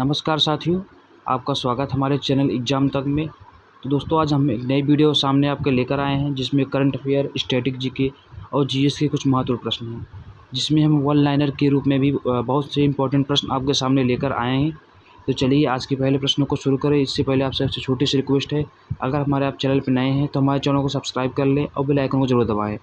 नमस्कार साथियों, आपका स्वागत हमारे चैनल एग्ज़ाम तक में। तो दोस्तों, आज हम एक नई वीडियो सामने आपके लेकर आए हैं जिसमें करंट अफेयर, स्टैटिक जीके और जीएस के कुछ महत्वपूर्ण प्रश्न हैं, जिसमें हम वन लाइनर के रूप में भी बहुत से इंपॉर्टेंट प्रश्न आपके सामने लेकर आए हैं। तो चलिए आज के पहले प्रश्नों को शुरू करें। इससे पहले आपसे छोटी सी रिक्वेस्ट है, अगर हमारे आप चैनल पर नए हैं तो हमारे चैनल को सब्सक्राइब कर लें और बेल आइकन को जरूर दबाएँ,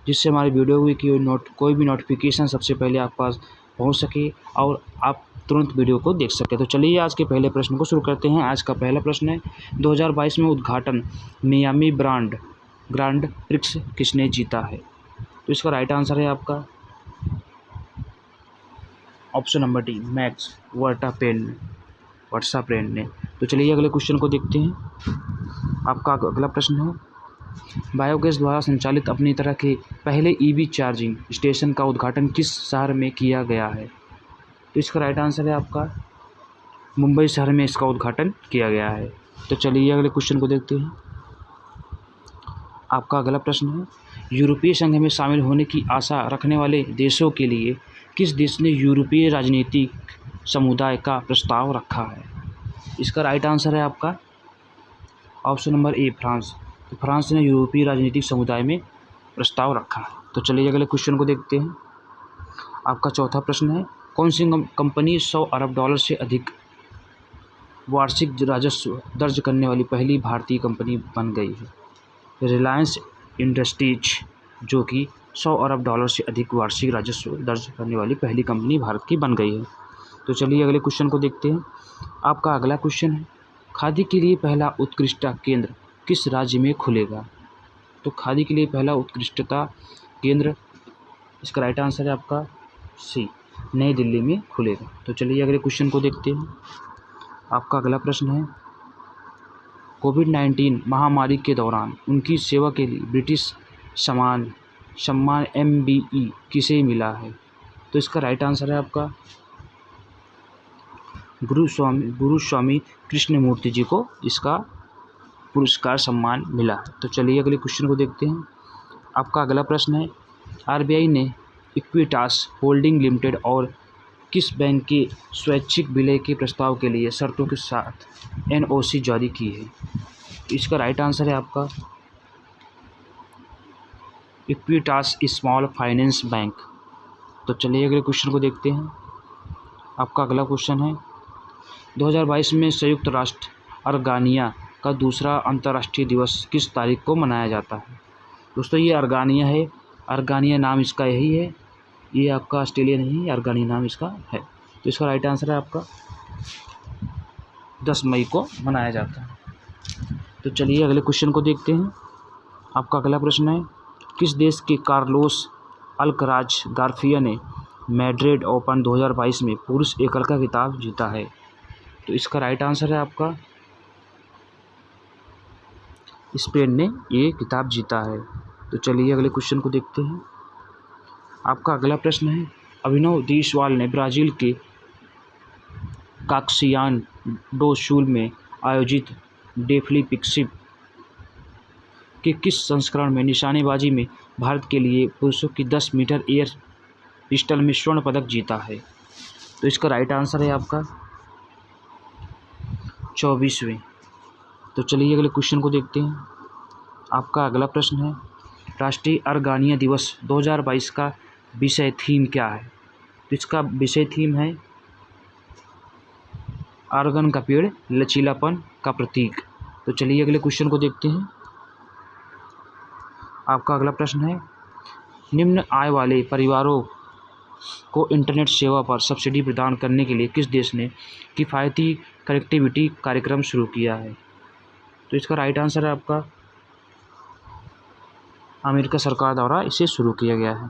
जिससे हमारी वीडियो की कोई भी नोटिफिकेशन सबसे पहले आप पास पहुँच सके और आप तुरंत वीडियो को देख सके। तो चलिए आज के पहले प्रश्न को शुरू करते हैं। आज का पहला प्रश्न है, 2022 में उद्घाटन मियामी ग्रांड प्रिक्स किसने जीता है? तो इसका राइट आंसर है आपका option number D, max Verstappen ने। तो चलिए अगले क्वेश्चन को देखते हैं। आपका अगला प्रश्न है, बायोगैस द्वारा संचालित अपनी तरह के पहले ईवी चार्जिंग स्टेशन का उद्घाटन किस शहर में किया गया है? तो इसका राइट आंसर है आपका मुंबई शहर में इसका उद्घाटन किया गया है। तो चलिए अगले क्वेश्चन को देखते हैं। आपका अगला प्रश्न है, यूरोपीय संघ में शामिल होने की आशा रखने वाले देशों के लिए किस देश ने यूरोपीय राजनीतिक समुदाय का प्रस्ताव रखा है? इसका राइट आंसर है आपका ऑप्शन नंबर ए, फ्रांस। तो फ्रांस ने यूरोपीय राजनीतिक समुदाय में प्रस्ताव रखा है। तो चलिए अगले क्वेश्चन को देखते हैं। आपका चौथा प्रश्न है, कौन सी कंपनी $100 अरब से अधिक वार्षिक राजस्व दर्ज करने वाली पहली भारतीय कंपनी बन गई है? रिलायंस इंडस्ट्रीज, जो कि $100 अरब से अधिक वार्षिक राजस्व दर्ज करने वाली पहली कंपनी भारत की बन गई है। तो चलिए अगले क्वेश्चन को देखते हैं। आपका अगला क्वेश्चन है, खादी के लिए पहला उत्कृष्टता केंद्र किस राज्य में खुलेगा? तो खादी के लिए पहला उत्कृष्टता केंद्र, इसका राइट आंसर है आपका सी, नई दिल्ली में खुलेगा। तो चलिए अगले क्वेश्चन को देखते हैं। आपका अगला प्रश्न है, कोविड-19 महामारी के दौरान उनकी सेवा के लिए ब्रिटिश सम्मान MBE किसे मिला है? तो इसका राइट आंसर है आपका गुरुस्वामी कृष्णमूर्ति जी को इसका पुरस्कार सम्मान मिला है। तो चलिए अगले क्वेश्चन को देखते हैं। आपका अगला प्रश्न है, RBI ने इक्विटास होल्डिंग लिमिटेड और किस बैंक के स्वैच्छिक विलय के प्रस्ताव के लिए शर्तों के साथ NOC जारी की है? इसका राइट आंसर है आपका इक्विटास स्मॉल फाइनेंस बैंक। तो चलिए अगले क्वेश्चन को देखते हैं। आपका अगला क्वेश्चन है, 2022 में संयुक्त राष्ट्र अर्गानिया का दूसरा अंतर्राष्ट्रीय दिवस किस तारीख को मनाया जाता है? दोस्तों, ये अर्गानिया है, अर्गानिया नाम इसका यही है, ये आपका ऑस्ट्रेलिया नहीं है, अर्गानिया नाम इसका है। तो इसका राइट आंसर है आपका 10 मई को मनाया जाता है। तो चलिए अगले क्वेश्चन को देखते हैं। आपका अगला प्रश्न है, किस देश के कार्लोस अल्कराज गार्सिया ने मैड्रिड ओपन 2022 में पुरुष एकल का खिताब जीता है? तो इसका राइट आंसर है आपका स्पेन ने ये खिताब जीता है। तो चलिए अगले क्वेश्चन को देखते हैं। आपका अगला प्रश्न है, अभिनव देशवाल ने ब्राज़ील के काक्सियान डो सुल में आयोजित डेफलिपिक्सिप के किस संस्करण में निशानेबाजी में भारत के लिए पुरुषों की 10 मीटर एयर पिस्टल में स्वर्ण पदक जीता है? तो इसका राइट आंसर है आपका 24वें। तो चलिए अगले क्वेश्चन को देखते हैं। आपका अगला प्रश्न है, राष्ट्रीय अर्गानिया दिवस 2022 का विषय थीम क्या है? तो इसका विषय थीम है आर्गन का पेड़ लचीलापन का प्रतीक। तो चलिए अगले क्वेश्चन को देखते हैं। आपका अगला प्रश्न है, निम्न आय वाले परिवारों को इंटरनेट सेवा पर सब्सिडी प्रदान करने के लिए किस देश ने किफ़ायती कनेक्टिविटी कार्यक्रम शुरू किया है? तो इसका राइट आंसर है आपका अमेरिका सरकार द्वारा इसे शुरू किया गया है।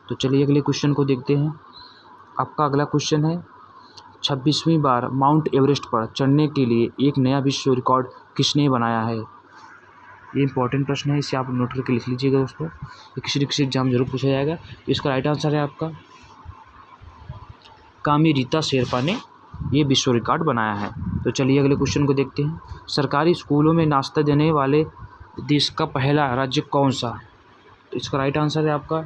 तो चलिए अगले क्वेश्चन को देखते हैं। आपका अगला क्वेश्चन है, 26वीं बार माउंट एवरेस्ट पर चढ़ने के लिए एक नया विश्व रिकॉर्ड किसने बनाया है? ये इंपॉर्टेंट प्रश्न है, इसे आप नोट करके लिख लीजिएगा दोस्तों, ये किसी न किसी एग्जाम जरूर पूछा जाएगा। तो इसका राइट आंसर है आपका कामी रीता शेरपा ने ये विश्व रिकॉर्ड बनाया है। तो चलिए अगले क्वेश्चन को देखते हैं। सरकारी स्कूलों में नाश्ता देने वाले देश का पहला राज्य कौन सा है? तो इसका राइट आंसर है आपका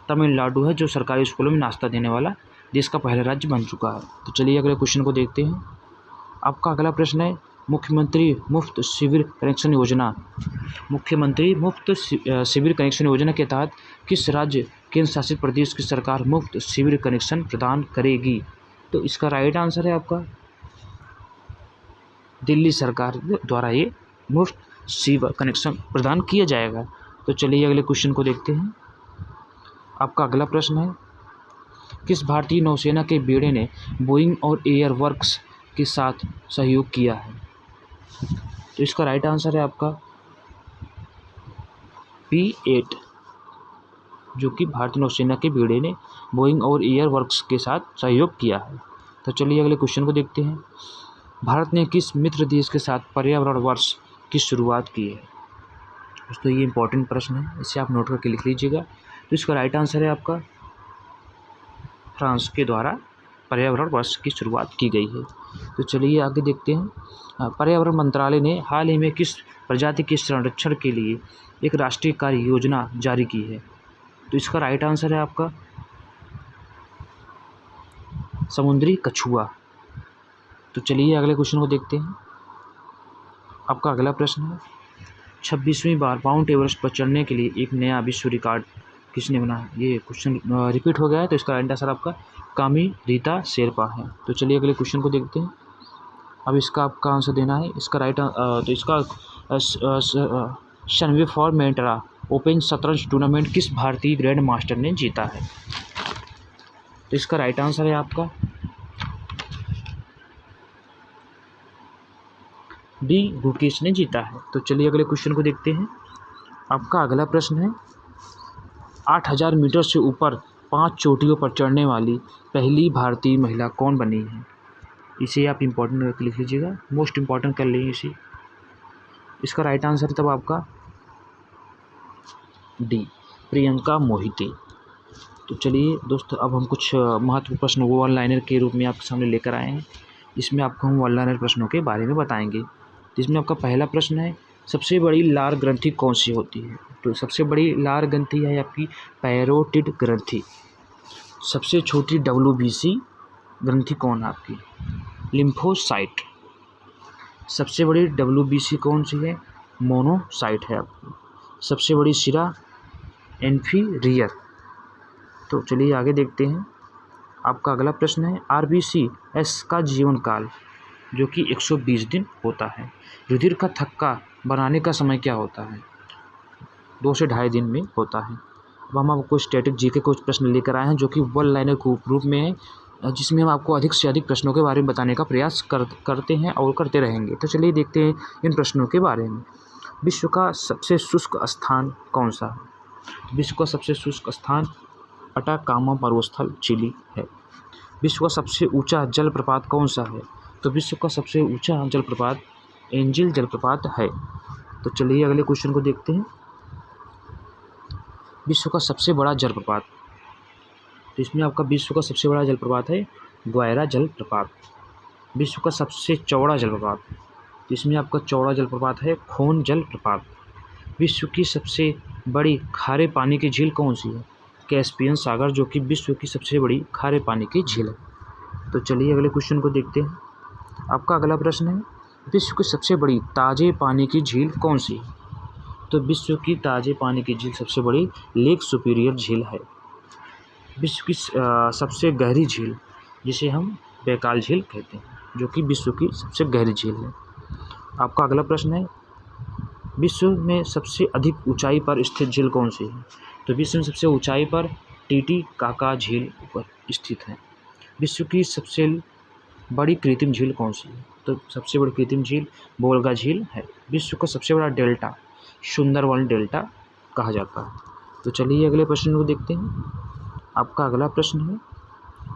तमिलनाडु है, जो सरकारी स्कूलों में नाश्ता देने वाला देश का पहला राज्य बन चुका है। तो चलिए अगले क्वेश्चन को देखते हैं। आपका अगला प्रश्न है मुख्यमंत्री मुफ्त शिविर कनेक्शन योजना। मुख्यमंत्री मुफ्त शिविर कनेक्शन योजना के तहत किस राज्य केंद्र शासित प्रदेश की सरकार मुफ्त शिविर कनेक्शन प्रदान करेगी? तो इसका राइट आंसर है आपका दिल्ली सरकार द्वारा ये मुफ्त शिविर कनेक्शन प्रदान किया जाएगा। तो चलिए अगले क्वेश्चन को देखते हैं। आपका अगला प्रश्न है किस भारतीय नौसेना के बेड़े ने बोइंग और एयर वर्क्स के साथ सहयोग किया है? तो इसका राइट आंसर है आपका P8, जो कि भारतीय नौसेना के बेड़े ने बोइंग और एयर वर्क्स के साथ सहयोग किया है। तो चलिए अगले क्वेश्चन को देखते हैं। भारत ने किस मित्र देश के साथ पर्यावरण वर्ष की शुरुआत की है? दोस्तों ये इंपॉर्टेंट प्रश्न है, इसे आप नोट करके लिख लीजिएगा। तो इसका राइट आंसर है आपका फ्रांस के द्वारा पर्यावरण वर्ष की शुरुआत की गई है। तो चलिए आगे देखते हैं। पर्यावरण मंत्रालय ने हाल ही में किस प्रजाति के संरक्षण के लिए एक राष्ट्रीय कार्य योजना जारी की है? तो इसका राइट आंसर है आपका समुद्री कछुआ। तो चलिए अगले क्वेश्चन को देखते हैं। आपका अगला प्रश्न है 26वीं बार माउंट एवरेस्ट पर चढ़ने के लिए एक नया विश्व रिकॉर्ड किसने बनाया? ये क्वेश्चन रिपीट हो गया है। तो इसका राइट आंसर आपका कामी रीता शेरपा है। तो चलिए अगले क्वेश्चन को देखते हैं। अब इसका आपका आंसर देना है। इसका राइट तो इसका शनवे फॉर्मेंटरा ओपन शतरंज टूर्नामेंट किस भारतीय ग्रैंड मास्टर ने जीता है? तो इसका राइट आंसर है आपका डी गुकेश ने जीता है। तो चलिए अगले क्वेश्चन को देखते हैं। आपका अगला प्रश्न है 8000 मीटर से ऊपर 5 चोटियों पर चढ़ने वाली पहली भारतीय महिला कौन बनी है? इसे आप इम्पोर्टेंट करके लिख लीजिएगा, मोस्ट इम्पॉर्टेंट कर लीजिए इसे। इसका राइट आंसर तब आपका डी प्रियंका मोहिते। तो चलिए दोस्तों अब हम कुछ महत्वपूर्ण प्रश्न वो वन लाइनर के रूप में आपके सामने लेकर आए हैं। इसमें आपको हम वन लाइनर प्रश्नों के बारे में बताएंगे। जिसमें आपका पहला प्रश्न है सबसे बड़ी लार ग्रंथि कौन सी होती है? तो सबसे बड़ी लार ग्रंथि है आपकी पैरोटिड ग्रंथि। सबसे छोटी WBC ग्रंथि कौन है आपकी? लिम्फोसाइट। सबसे बड़ी WBC कौन सी है? मोनोसाइट है आपकी। सबसे बड़ी शिरा इन्फीरियर। तो चलिए आगे देखते हैं। आपका अगला प्रश्न है RBCS का जीवन काल जो कि 120 दिन होता है। रुधिर का थक्का बनाने का समय क्या होता है? 2 से ढाई दिन में होता है। अब हम आपको स्टैटिक जीके कुछ प्रश्न लेकर आए हैं जो कि वन लाइनर के रूप में है, जिसमें हम आपको अधिक से अधिक प्रश्नों के बारे में बताने का प्रयास करते हैं और करते रहेंगे। तो चलिए देखते हैं इन प्रश्नों के बारे में। विश्व का सबसे शुष्क स्थान कौन सा है? विश्व का सबसे शुष्क स्थान अटाकामा पर्वतस्थल चिली है। विश्व का सबसे ऊंचा जलप्रपात कौन सा है? तो विश्व का सबसे ऊंचा जलप्रपात एंजिल जलप्रपात है। तो चलिए अगले क्वेश्चन को देखते हैं। विश्व का सबसे बड़ा जलप्रपात, तो इसमें आपका विश्व का सबसे बड़ा जलप्रपात है ग्वायरा जलप्रपात। विश्व का सबसे चौड़ा जलप्रपात, तो इसमें आपका चौड़ा जलप्रपात है खोन जलप्रपात। विश्व की सबसे बड़ी खारे पानी की झील कौन सी है? कैस्पियन सागर, जो कि विश्व की सबसे बड़ी खारे पानी की झील है। तो चलिए अगले क्वेश्चन को देखते हैं। आपका अगला प्रश्न है विश्व की सबसे बड़ी ताजे पानी की झील कौन सी है? तो विश्व की ताजे पानी की झील सबसे बड़ी लेक सुपीरियर झील है। विश्व की सबसे गहरी झील जिसे हम बैकाल झील कहते हैं, जो कि विश्व की सबसे गहरी झील है। आपका अगला प्रश्न है विश्व में सबसे अधिक ऊंचाई पर स्थित झील कौन सी है? तो विश्व में सबसे ऊंचाई पर टीटीकाका झील पर स्थित है। विश्व की सबसे बड़ी कृत्रिम झील कौन सी है? तो सबसे बड़ी कृत्रिम झील बोलगा झील है। विश्व का सबसे बड़ा डेल्टा सुंदरवन डेल्टा कहा जाता है। तो चलिए अगले प्रश्न को देखते हैं। आपका अगला प्रश्न है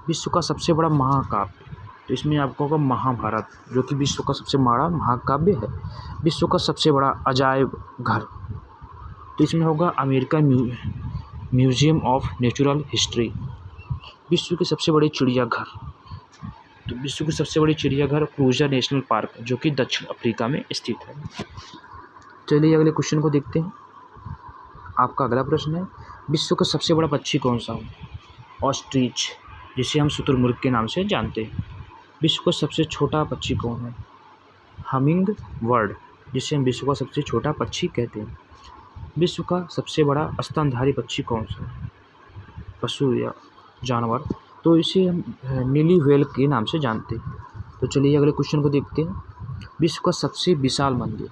विश्व का सबसे बड़ा महाकाव्य, तो इसमें आपको होगा महाभारत, जो कि विश्व का सबसे बड़ा महाकाव्य है। विश्व का सबसे बड़ा अजायब घर, तो इसमें होगा American museum of natural history. विश्व की सबसे बड़ी चिड़ियाघर, तो विश्व की सबसे बड़ी चिड़ियाघर क्रूजर नेशनल पार्क, जो कि दक्षिण अफ्रीका में स्थित है। चलिए अगले क्वेश्चन को देखते हैं। आपका अगला प्रश्न है विश्व का सबसे बड़ा पक्षी कौन सा है? ऑस्ट्रिच। जिसे हम शुतुरमुर्ग के नाम से जानते हैं। विश्व का सबसे छोटा पक्षी कौन है? हमिंग बर्ड, जिसे हम विश्व का सबसे छोटा पक्षी कहते हैं। विश्व का सबसे बड़ा स्तनधारी पक्षी कौन सा है? पशु या जानवर, तो इसे हम नीली व्हेल के नाम से जानते हैं। तो चलिए अगले क्वेश्चन को देखते हैं। विश्व का सबसे विशाल मंदिर,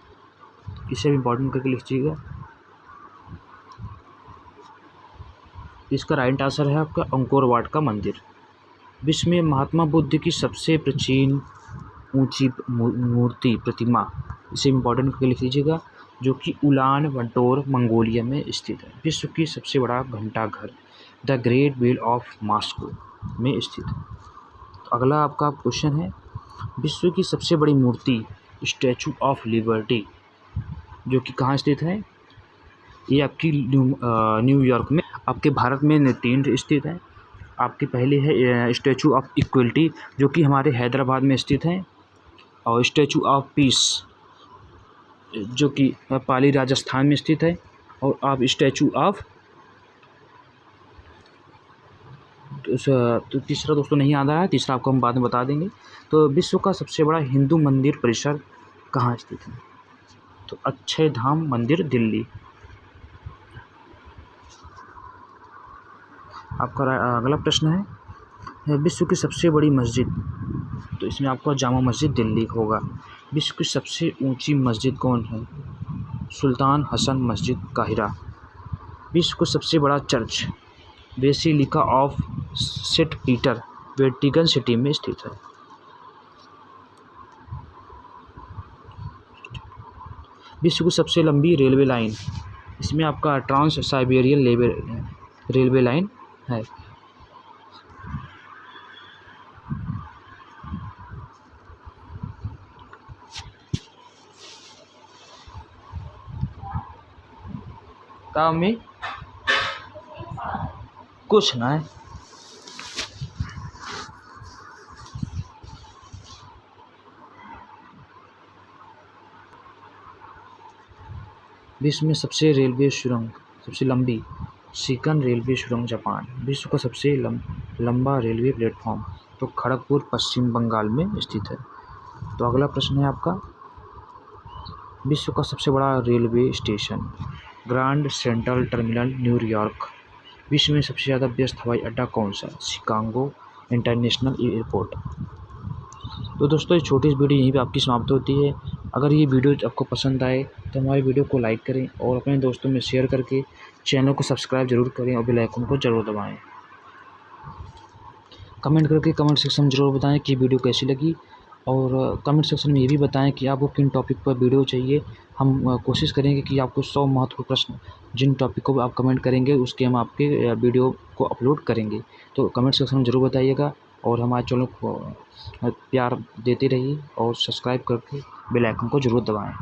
इसे इम्पोर्टेंट करके लिखिएगा। इसका राइट आंसर है आपका अंकोर वाट का मंदिर। विश्व में महात्मा बुद्ध की सबसे प्राचीन ऊंची मूर्ति प्रतिमा, इसे इम्पोर्टेंट करके लिख लीजिएगा, जो कि उलान बटोर मंगोलिया में स्थित है। विश्व की सबसे बड़ा घंटाघर the great bell of Moscow में स्थित है। तो अगला आपका क्वेश्चन है, विश्व की सबसे बड़ी मूर्ति स्टैचू ऑफ लिबर्टी, जो कि कहाँ स्थित है? ये आपकी न्यूयॉर्क में, आपके भारत में 3 स्थित है। आपकी पहली है स्टैचू ऑफ इक्वलिटी, जो कि हमारे हैदराबाद में स्थित है, और स्टैचू ऑफ पीस, जो कि पाली राजस्थान में स्थित है, और आप स्टैचू ऑफ तो तीसरा दोस्तों नहीं याद आया, तीसरा आपको हम बाद में बता देंगे। तो विश्व का सबसे बड़ा हिंदू मंदिर परिसर कहाँ स्थित है? तो अक्षयधाम मंदिर, दिल्ली। आपका अगला प्रश्न है, विश्व की सबसे बड़ी मस्जिद, तो इसमें आपका जामा मस्जिद दिल्ली होगा। विश्व की सबसे ऊंची मस्जिद कौन है? सुल्तान हसन मस्जिद, काहिरा। विश्व का सबसे बड़ा church basilica of saint Peter, Vatican city में स्थित है। विश्व की सबसे लंबी रेलवे लाइन, इसमें आपका ट्रांस साइबेरियन रेलवे लाइन है। काम में कुछ ना है। विश्व में सबसे रेलवे सुरंग, सबसे लंबी सिकन रेलवे सुरंग, जापान। विश्व का सबसे लंबा रेलवे प्लेटफॉर्म, तो खड़गपुर पश्चिम बंगाल में स्थित है। तो अगला प्रश्न है आपका, विश्व का सबसे बड़ा railway station grand central terminal, New York. विश्व में सबसे ज़्यादा व्यस्त हवाई अड्डा कौन सा? Chicago international airport. तो दोस्तों इस छोटी सी वीडियो यहीं पे आपकी समाप्त होती है। अगर ये वीडियो आपको पसंद आए तो हमारी वीडियो को लाइक करें और अपने दोस्तों में शेयर करके चैनल को सब्सक्राइब जरूर करें और बेल आइकन को जरूर दबाएं। कमेंट करके कमेंट सेक्शन में ज़रूर बताएं कि वीडियो कैसी लगी, और कमेंट सेक्शन में ये भी बताएं कि आपको किन टॉपिक पर वीडियो चाहिए। हम कोशिश करेंगे कि आपको 100 महत्वपूर्ण प्रश्न, जिन टॉपिक को आप कमेंट करेंगे उसके हम आपके वीडियो को अपलोड करेंगे। तो कमेंट सेक्शन में ज़रूर बताइएगा, और हमारे चैनल को प्यार देते रहिए और सब्सक्राइब करके बेल आइकन को ज़रूर दबाएं।